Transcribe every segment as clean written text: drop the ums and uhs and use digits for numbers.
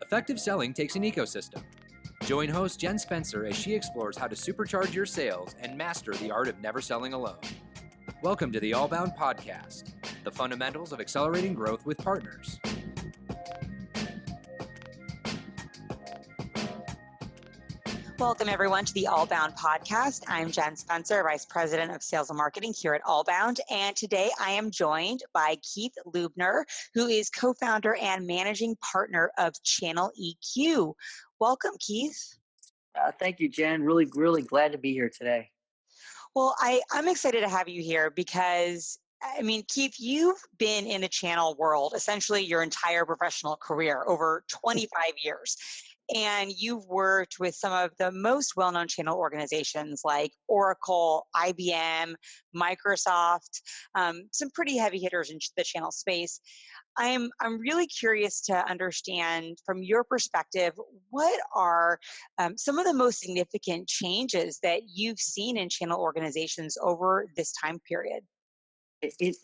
Effective selling takes an ecosystem. Join host Jen Spencer as she explores how to supercharge your sales and master the art of never selling alone. Welcome to the Allbound podcast, the fundamentals of accelerating growth with partners. Welcome, everyone, to the Allbound podcast. I'm Jen Spencer, Vice President of Sales and Marketing here at Allbound. And today I am joined by Keith Lubner, who is co-founder and managing partner of Channel EQ. Welcome, Keith. Thank you, Jen. Really glad to be here today. Well, I'm excited to have you here because Keith, you've been in the channel world essentially your entire professional career, over 25 years. And you've worked with some of the most well-known channel organizations like Oracle, IBM, Microsoft, some pretty heavy hitters in the channel space. I'm really curious to understand from your perspective, what are some of the most significant changes that you've seen in channel organizations over this time period?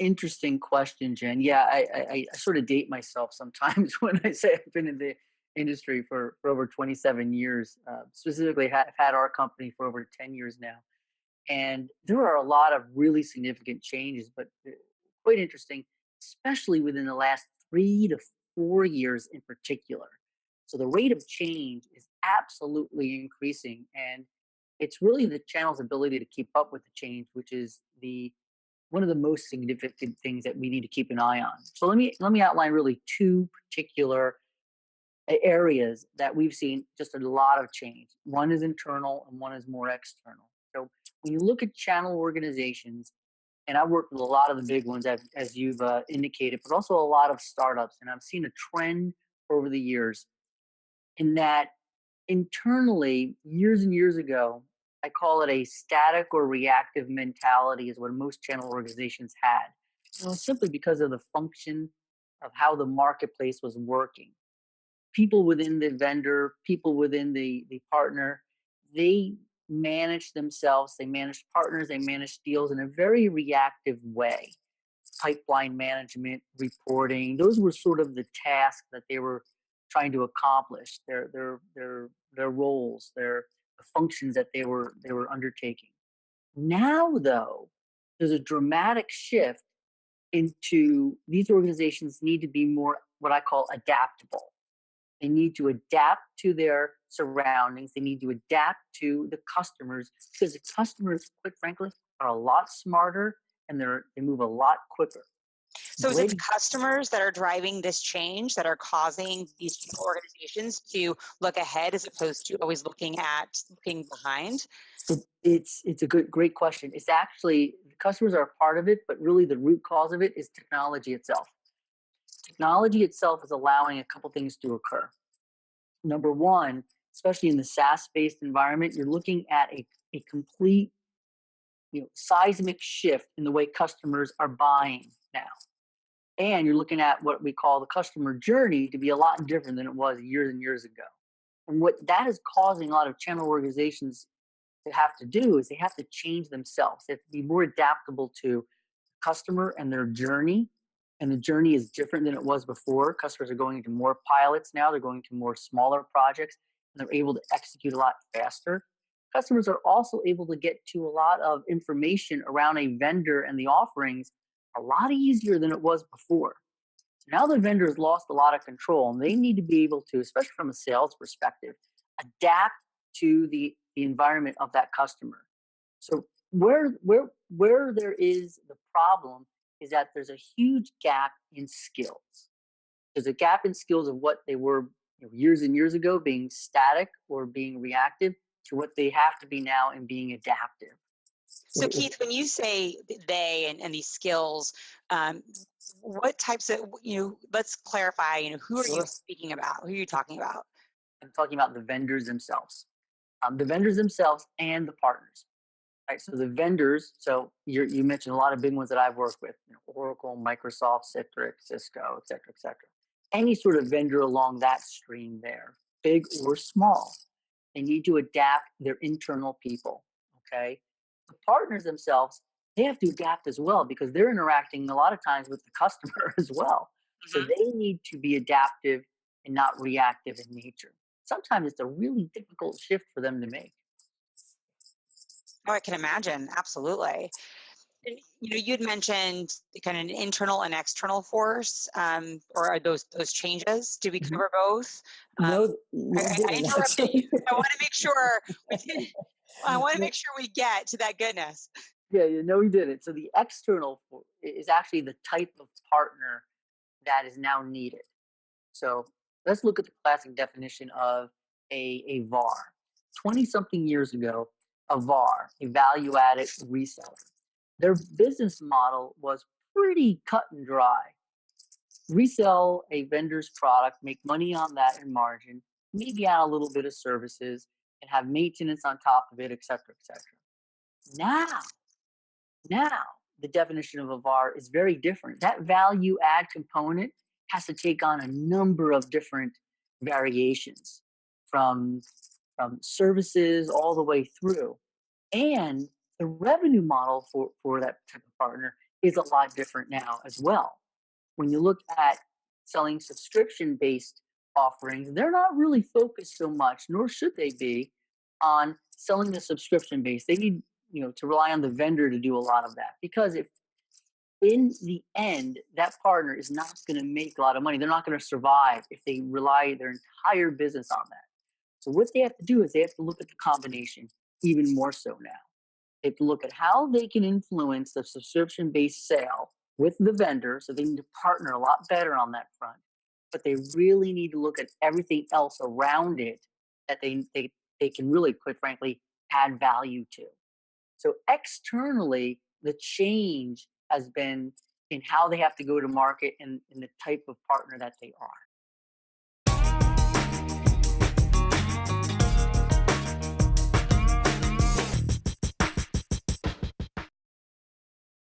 Interesting question, Jen. Yeah, I sort of date myself sometimes when I say I've been in the industry for over 27 years. Specifically, have had our company for over 10 years now. And there are a lot of really significant changes, but quite interesting, especially within the last 3 to 4 years in particular. So the rate of change is absolutely increasing. And it's really the channel's ability to keep up with the change, which is one of the most significant things that we need to keep an eye on. So let me outline really two particular areas that we've seen just a lot of change. One is internal and one is more external. So when you look at channel organizations, and I've worked with a lot of the big ones as you've indicated, but also a lot of startups, and I've seen a trend over the years in that internally, years and years ago, I call it a static or reactive mentality is what most channel organizations had. Simply because of the function of how the marketplace was working. People within the vendor, people within the partner, they manage themselves, they manage partners, they manage deals in a very reactive way. Pipeline management, reporting, those were sort of the tasks that they were trying to accomplish, their roles, the functions that they were undertaking. Now, though, there's a dramatic shift into these organizations need to be more what I call adaptable. They need to adapt to their surroundings. They need to adapt to the customers because the customers, quite frankly, are a lot smarter and they move a lot quicker. So is it the customers that are driving this change that are causing these organizations to look ahead as opposed to always looking behind? It's a great question. It's actually the customers are a part of it, but really the root cause of it is technology itself. Technology itself is allowing a couple things to occur. Number one, especially in the SaaS-based environment, you're looking at a complete seismic shift in the way customers are buying now. And you're looking at what we call the customer journey to be a lot different than it was years and years ago. And what that is causing a lot of channel organizations to have to do is they have to change themselves. They have to be more adaptable to the customer and their journey. And the journey is different than it was before. Customers are going into more pilots now. They're going to more smaller projects, and they're able to execute a lot faster. Customers are also able to get to a lot of information around a vendor and the offerings a lot easier than it was before. So now the vendor has lost a lot of control, and they need to be able to, especially from a sales perspective, adapt to the environment of that customer. So where there is the problem is that there's a huge gap in skills. There's a gap in skills of what they were years and years ago, being static or being reactive, to what they have to be now and being adaptive. So Keith, when you say they and these skills, what types of, let's clarify, who are you speaking about? Who are you talking about? I'm talking about the vendors themselves. The vendors themselves and the partners. Right, so the vendors, you mentioned a lot of big ones that I've worked with, Oracle, Microsoft, Citrix, Cisco, et cetera, any sort of vendor along that stream there, big or small, they need to adapt their internal people, okay? The partners themselves, they have to adapt as well because they're interacting a lot of times with the customer as well. So they need to be adaptive and not reactive in nature. Sometimes it's a really difficult shift for them to make. Oh, I can imagine. Absolutely. And, you'd mentioned the kind of an internal and external force, or are those changes? Did we Mhm. cover both? Um, No, no, we I didn't interrupted you. actually. I want to make sure we can, I want to No, make sure we get to that goodness. yeah, no, we didn't. So the external is actually the type of partner that is now needed. So let's look at the classic definition of a VAR. 20 something years ago, a VAR, a value added reseller, their business model was pretty cut and dry. Resell a vendor's product, make money on that in margin, maybe add a little bit of services and have maintenance on top of it, et cetera, et cetera. Now, now, the definition of a VAR is very different. That value add component has to take on a number of different variations from, from services all the way through. And the revenue model for that type of partner is a lot different now as well. When you look at selling subscription based offerings, they're not really focused so much, nor should they be, on selling the subscription base. They need, to rely on the vendor to do a lot of that. Because if in the end that partner is not going to make a lot of money, they're not going to survive if they rely their entire business on that. So what they have to do is they have to look at the combination even more so now. They have to look at how they can influence the subscription based sale with the vendor. So they need to partner a lot better on that front. But they really need to look at everything else around it that they can really, quite frankly, add value to. So externally, the change has been in how they have to go to market and the type of partner that they are.